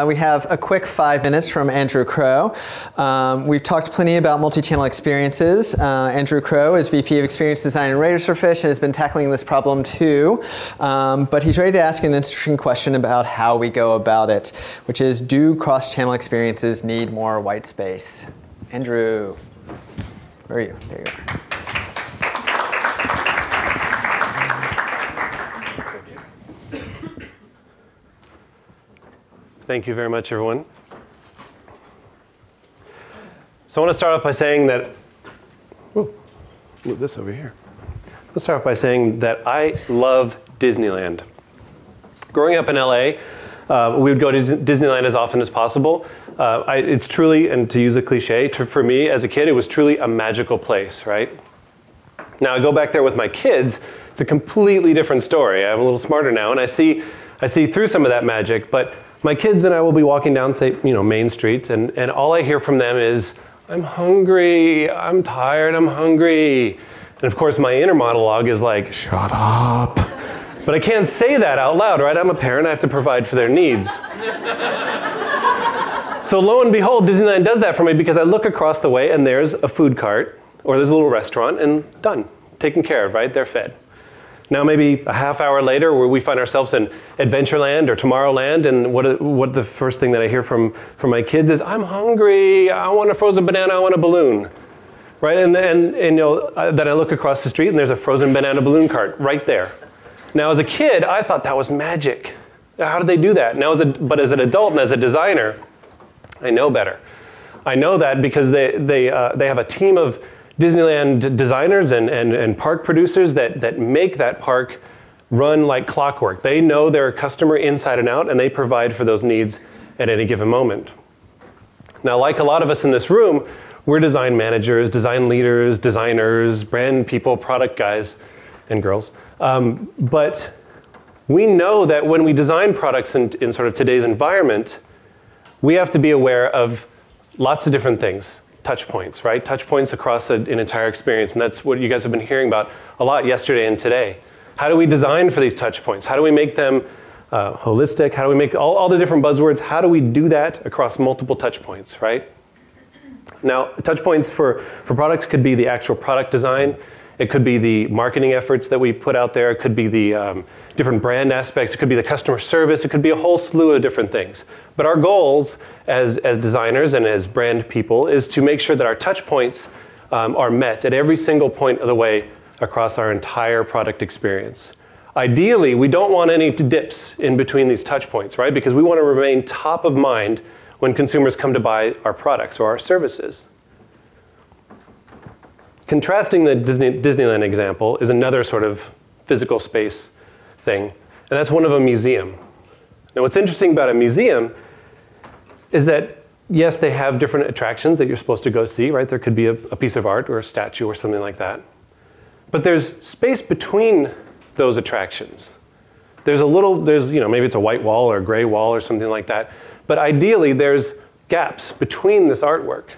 We have a quick 5 minutes from Andrew Crow. We've talked plenty about multi-channel experiences. Andrew Crow is VP of Experience Design at Razorfish and has been tackling this problem too. But he's ready to ask an interesting question about how we go about it, which is, do cross-channel experiences need more white space? Andrew, where are you? There you are. Thank you very much, everyone. So I want to start off by saying that, move this over here. Let's start off by saying that I love Disneyland. Growing up in LA, we would go to Disneyland as often as possible. It's truly, and to use a cliche, for me as a kid, it was truly a magical place, right? Now I go back there with my kids, it's a completely different story. I'm a little smarter now, and I see through some of that magic, but my kids and I will be walking down, say, Main Street, and all I hear from them is, I'm hungry, I'm tired, I'm hungry. And of course, my inner monologue is like, shut up. But I can't say that out loud, right? I'm a parent, I have to provide for their needs. So lo and behold, Disneyland does that for me because I look across the way and there's a food cart, or there's a little restaurant, and done, taken care of, right? They're fed. Now maybe a half hour later, where we find ourselves in Adventureland or Tomorrowland, and what the first thing that I hear from my kids is, I'm hungry, I want a frozen banana, I want a balloon, right? And then I look across the street and there's a frozen banana balloon cart right there. Now as a kid, I thought that was magic. How did they do that? Now but as an adult and as a designer, I know better. I know that because they have a team of Disneyland designers and park producers that make that park run like clockwork. They know their customer inside and out, and they provide for those needs at any given moment. Now, like a lot of us in this room, we're design managers, design leaders, designers, brand people, product guys and girls. But we know that when we design products in sort of today's environment, we have to be aware of lots of different things. Touch points, right? Touch points across an entire experience, and that's what you guys have been hearing about a lot yesterday and today. How do we design for these touch points? How do we make them holistic? How do we make all the different buzzwords? How do we do that across multiple touch points, right? Now, touch points for products could be the actual product design. It could be the marketing efforts that we put out there. It could be the different brand aspects. It could be the customer service. It could be a whole slew of different things. But our goals as designers and as brand people is to make sure that our touch points are met at every single point of the way across our entire product experience. Ideally, we don't want any dips in between these touch points, right? Because we want to remain top of mind when consumers come to buy our products or our services. Contrasting the Disneyland example is another sort of physical space thing, and that's one of a museum. Now what's interesting about a museum is that, yes, they have different attractions that you're supposed to go see, right? There could be a piece of art or a statue or something like that. But there's space between those attractions. There's maybe it's a white wall or a gray wall or something like that. But ideally, there's gaps between this artwork.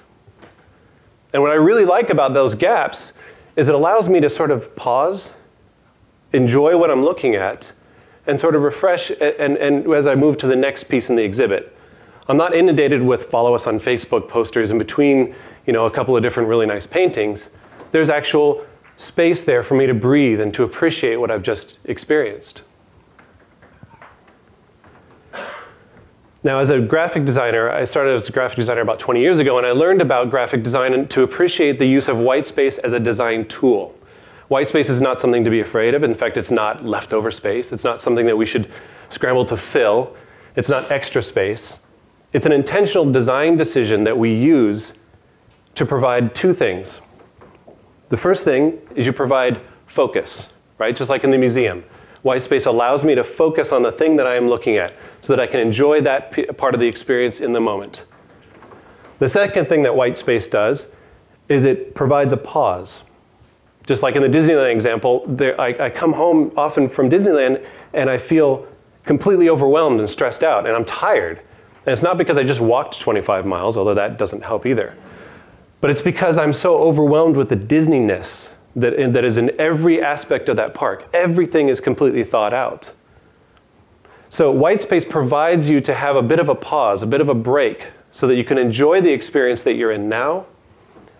And what I really like about those gaps is it allows me to sort of pause, enjoy what I'm looking at, and sort of refresh and as I move to the next piece in the exhibit. I'm not inundated with follow us on Facebook posters in between a couple of different really nice paintings. There's actual space there for me to breathe and to appreciate what I've just experienced. Now, as a graphic designer, I started as a graphic designer about 20 years ago, and I learned about graphic design and to appreciate the use of white space as a design tool. White space is not something to be afraid of. In fact, it's not leftover space. It's not something that we should scramble to fill. It's not extra space. It's an intentional design decision that we use to provide two things. The first thing is you provide focus, right? Just like in the museum. White space allows me to focus on the thing that I am looking at so that I can enjoy that part of the experience in the moment. The second thing that white space does is it provides a pause. Just like in the Disneyland example, I come home often from Disneyland and I feel completely overwhelmed and stressed out, and I'm tired. And it's not because I just walked 25 miles, although that doesn't help either. But it's because I'm so overwhelmed with the Disney-ness that is in every aspect of that park. Everything is completely thought out. So Whitespace provides you to have a bit of a pause, a bit of a break, so that you can enjoy the experience that you're in now,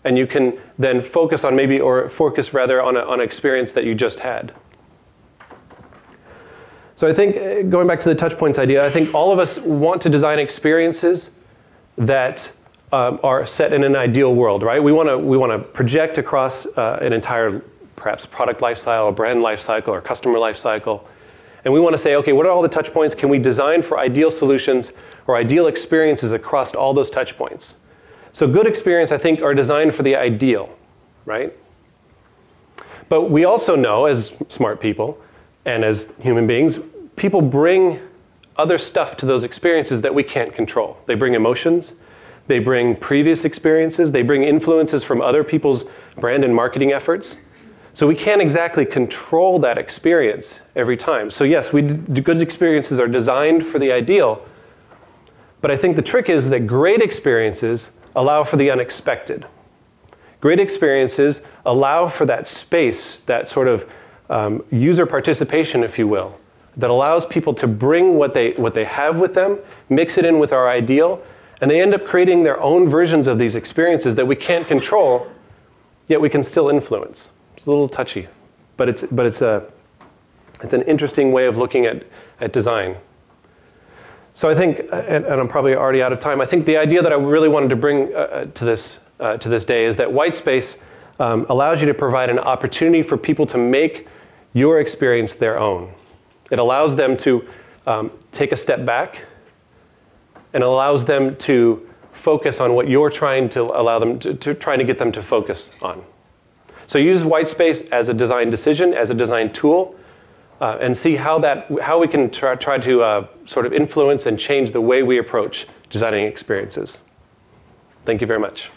and you can then focus on rather on an experience that you just had. So I think, going back to the touch points idea, I think all of us want to design experiences that are set in an ideal world, right? We want to project across an entire, perhaps, product lifecycle, or brand lifecycle, or customer lifecycle. And we want to say, okay, what are all the touch points? Can we design for ideal solutions or ideal experiences across all those touch points? So good experience, I think, are designed for the ideal, right? But we also know, as smart people and as human beings, people bring other stuff to those experiences that we can't control. They bring emotions, they bring previous experiences, they bring influences from other people's brand and marketing efforts. So we can't exactly control that experience every time. So yes, good experiences are designed for the ideal, but I think the trick is that great experiences allow for the unexpected. Great experiences allow for that space, that sort of user participation, if you will, that allows people to bring what they have with them, mix it in with our ideal, and they end up creating their own versions of these experiences that we can't control, yet we can still influence. It's a little touchy, but it's an interesting way of looking at design. So I think, and I'm probably already out of time, I think the idea that I really wanted to bring to this day is that Whitespace allows you to provide an opportunity for people to make your experience their own. It allows them to take a step back, and allows them to focus on what you're trying to allow them trying to get them to focus on. So use Whitespace as a design decision, as a design tool, and see how we can try to sort of influence and change the way we approach designing experiences. Thank you very much.